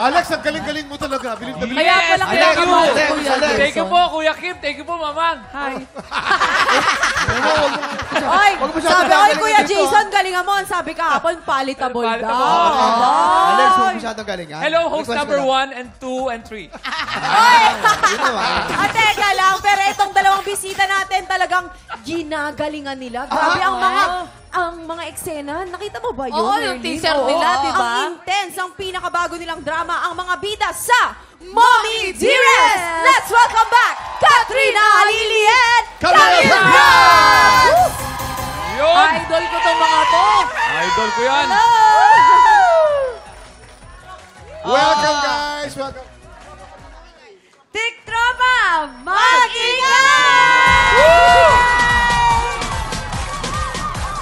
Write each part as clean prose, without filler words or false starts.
Alex, ang galing-galing mo talaga. Bilib na bilib. Kaya pala kaya ka mahal ko yan. Thank you po, Kuya Kim. Thank you po, Mamang. Hi. Oy, sabi ko, Kuya Jason, galingan mo. Sabi kahapon, palatable daw. Alex, huwag masyadong galingan. Hello, host number 1 and 2 and 3. Teka lang, pero itong dalawang bisita natin talagang ginagalingan nila. Grabe ang mga eksena. Nakita mo ba yun? Oo, yung teaser nila, di ba? Ang intense, ang pinakabago nilang drama, ang mga bida sa Mommy Dearest! Let's welcome back, Katrina Halili and Camille Cruz! Yun! Idol ko tong mga to. Idol ko yan. Welcome, guys. Welcome. Tiktropa, mag-ingat!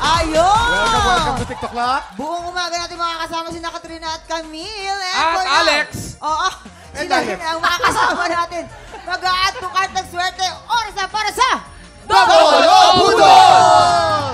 Ayun! Welcome to TikTok Lock. Buong umaga natin makakasama si Katrina at Camille. At Alex. Oo. Sila rin ang makakasama natin. Mag-aat to cart ng swerte. Oras na para sa Double Budol!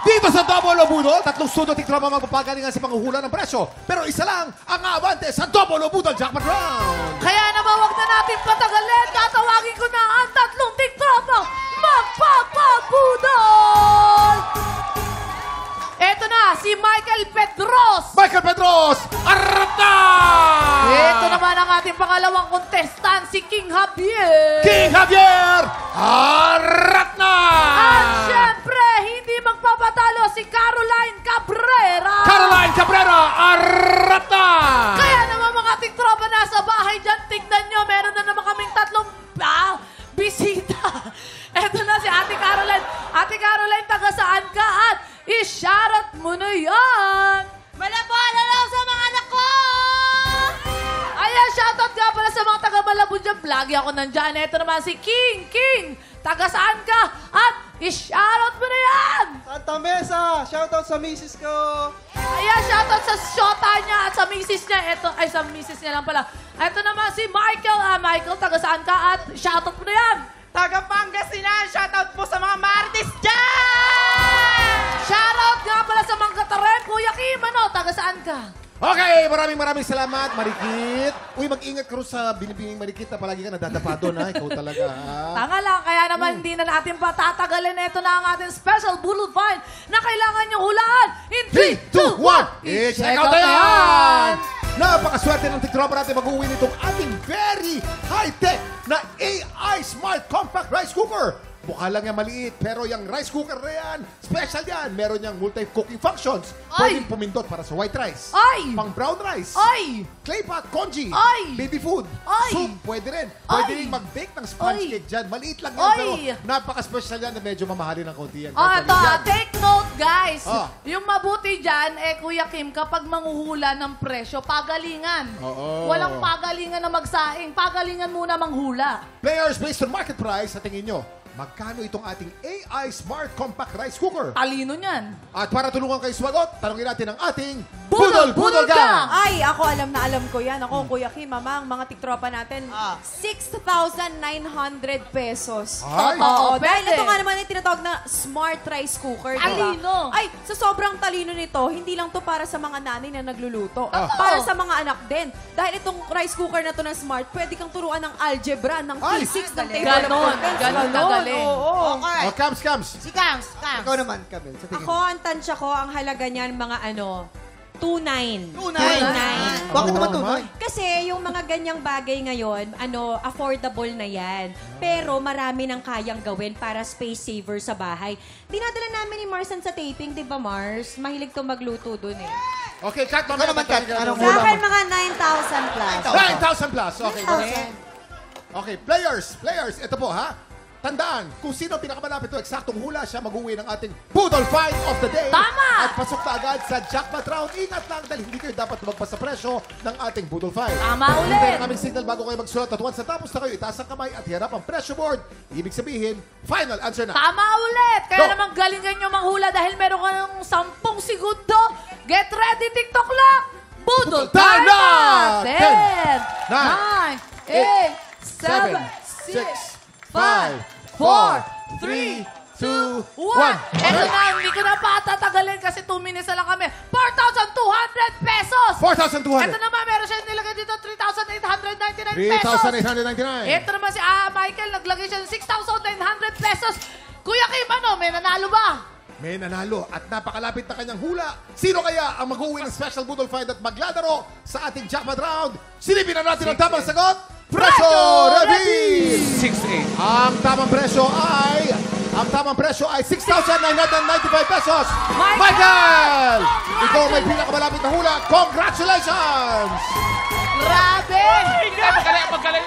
Dito sa Double Budol, tatlong sudo tiktropa magpapagalingan sa panghuhula ng presyo. Pero isa lang ang aabante sa Double Budol Jackpot Round. Kaya naman wag na natin patagalin. Tatawagin ko na ang tatlong tiktropa magpapabudol! Eto na, si Michael Pedros. Michael Pedros, arata! Ito naman ang ating pangalawang contestant, si King Javier. King Javier, arat na! At syempre, hindi magpapatalo si Caroline Cabrera. Caroline Cabrera, arat na! Kaya naman mga tiktropa nasa bahay dyan, tignan nyo, meron na naman kaming tatlong bisita. Eto na si Ate Caroline. Ate Caroline, taga saan ka? At i-shoutout mo na yan. Malabuhala lang sa mga anak ko! Ayan, shoutout nga pala sa mga taga Malabon dyan. Lagi ako nandyan. Eto naman si King. King, taga saan ka? At i-shoutout mo na yan. Santa Mesa! Shoutout sa misis ko! Ayan, shoutout sa shota niya at sa misis niya. Eto, ay, sa misis niya lang pala. Eto naman si Michael. Michael, taga saan ka? At shoutout mo na yan. Taga Pangasinan! Shoutout po sa mga Martis dyan! Shoutout nga pala sa mga Kataren. Kuya Kim, ano? Taga saan ka? Okay, maraming salamat, Marikit. Uy, mag-ingat ka rin sa binibining Marikit na palagi ka nadadapa doon, ha? Ikaw talaga, ha? Tanga lang, kaya naman hindi na natin patatagalin. Ito na ang ating special Budol Find na kailangan niyong hulaan. In 3, 2, 1, I-check out na yan! Napakaswerte ng tiktropa natin mag-uwi nitong ating very high-tech na AI Smart Compact Rice Cooker. Mukha lang yan maliit, pero yung rice cooker na yan, special yan. Meron niyang multi-cooking functions. Pwedeng pumindot para sa white rice, Ay! pang brown rice, Ay! clay pot, congee, Ay! baby food, Ay! soup, pwede rin. Pwede Ay! rin mag-bake ng sponge Ay! cake dyan. Maliit lang yan, Ay! pero napaka-special yan na medyo mamahalin ng konti yan. Ito, take note, guys. Ah. Yung mabuti dyan, Kuya Kim, kapag manghuhula ng presyo, pagalingan. Oo. Walang pagalingan na magsaing. Pagalingan muna manghula. Players based on market price, sa tingin nyo, magkano itong ating AI Smart Compact Rice Cooker? Talino niyan. At para tulungan kayo sumagot, tanongin natin ang ating Budol Gang! Ay, ako alam na alam ko yan. Ako, Kuya Kim, Mama, ang mga tiktropa natin, 6,900 pesos. Ay! Oo, Pwede. dahil ito nga naman yung tinatawag na smart rice cooker, diba? Talino. Ay, sa sobrang talino nito, hindi lang to para sa mga nanay na nagluluto. Totoo. Para sa mga anak din. Dahil itong rice cooker na to na smart, pwede kang turuan ng algebra, ng Ay! physics, ng table Ganon. of contents. Ganon kagaling. Oo. Okay. Oh, Cams. Si Kams. Ikaw naman, Camille. Sa tingin Ako, ang tansya ko, ang halaga niyan, mga 2.9. 2.9. Bakit naman tunay? Kasi yung mga ganyang bagay ngayon, affordable na yan. Pero marami nang kayang gawin para space saver sa bahay. Dinadala namin ni Marsan sa taping, di ba Mars? Mahilig to magluto dun eh. Okay, Kat, Ikaw naman, Kat. Anong Sa ulam akin, mo? mga 9,000 plus. 9,000 plus. Okay, 9,000. okay, players, ito po, ha? Tandaan, kung sino ang pinakamalapit to, eksaktong hula siya, mag-uwi ng ating Budol Find of the Day. Tama! At pasok na agad sa jackpot round. Ingat lang dahil hindi kayo dapat lumagpas sa presyo ng ating Budol Find. Tama ulit. Meron kaming signal bago kayo magsulat at once natapos na kayo, itaas ang kamay at hiharap ang presyo board. Ibig sabihin, final answer na. Tama ulit. Kaya Go. naman galingan nyo manghula dahil meron ka ng 10 segundo. Get ready, TikTok Lock! Budol Time time na! na! 10, 9, 8, 7, 6, 5, 4, 3, 2, 1. Eto na, hindi ko na patatagalin kasi 2 minutes na lang kami. 4,200 pesos! 4,200. Ito naman, meron siya nilagay dito 3,899 pesos. 3,899. Ito naman si Michael, naglagay siya ng 6,900 pesos. Kuya Kim, ano, may nanalo ba? May nanalo at napakalapit na kanyang hula. Sino kaya ang mag-uwi ng special Budol Find at maglalaro sa ating jackpot round? Silipin na natin ang tamang sagot. Presyo reveal! 6-8. Ang tamang presyo ay 6,995 pesos. Michael! Ikaw may pinakamalapit na hula. Congratulations! Grabe! Magaling.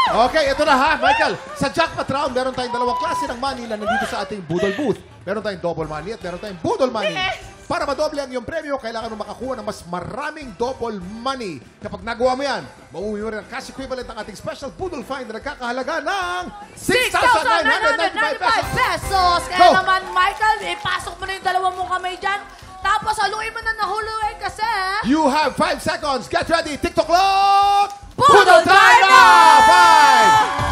Okay, ito na ha, Michael. Sa jackpot round, meron tayong dalawang klase ng money na nandito sa ating Budol booth. Meron tayong double money at meron tayong Budol money. Para madoble ang iyong premyo, kailangan mo makakuha ng mas maraming double money. Kapag nagawa mo yan, mauwi mo rin ang cash equivalent ng ating special Budol Find na nagkakahalaga ng 6,995 pesos. Kaya Go! naman, Michael, ipasok mo na yung dalawa mong kamay dyan. Tapos, haluin mo na nahuluin kasi. You have 5 seconds. Get ready. TikTok clock! Budol time na!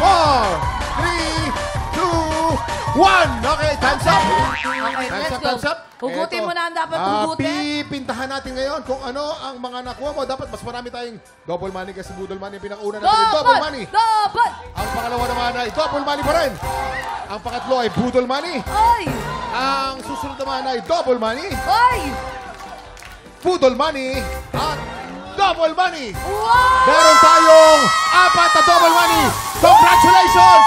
5, 4, 3, 2, 1. Okay, time's up. Okay, let's go. Time's up. Hugutin Eto. mo na ang dapat hugutin. Pipintahan natin ngayon kung ano ang mga nakuha mo. Dapat mas marami tayong double money kasi Budol money. Pinakauna natin double money. Double! Ang pangalawa naman ay double money pa rin. Ang pangatlo ay Budol money. Oy! Ang susunod naman ay double money, Oy! Budol money, at double money. Wow! Meron tayong 4 na double money. Congratulations!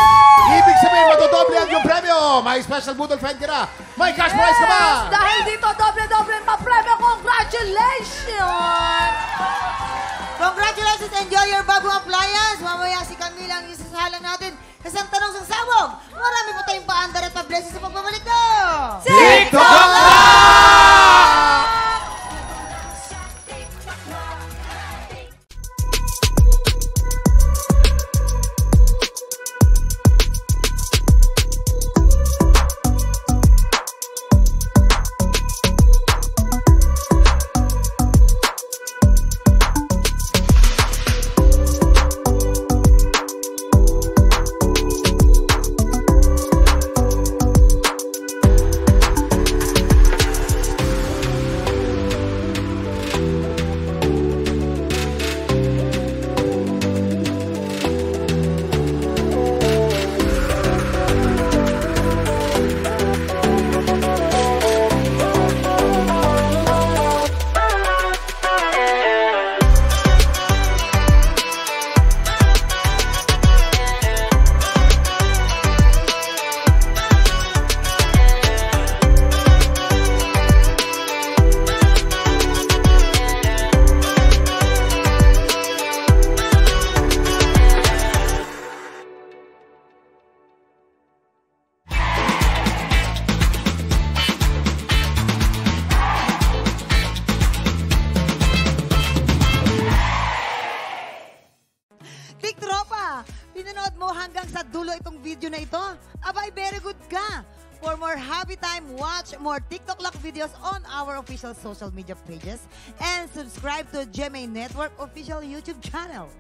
Ibig sabihin, madodoble ang iyong premyo. May special Budol Find ka na. May cash prize ka ba? Yes! Dahil dito, doble-doble pa premyo. Congratulations! Congratulations! Enjoy your bagong appliance! Mamaya si Camila ang isasalang natin. Kasi ang tanong sa sabog, marami pa tayong paandar at pa-blessings sa pagbabalik ko! TikTok na! Tiktropa, pinanood mo hanggang sa dulo itong video na ito? Abay, very good ka! For more happy time, watch more TikTok Lock videos on our official social media pages and subscribe to GMA Network official YouTube channel.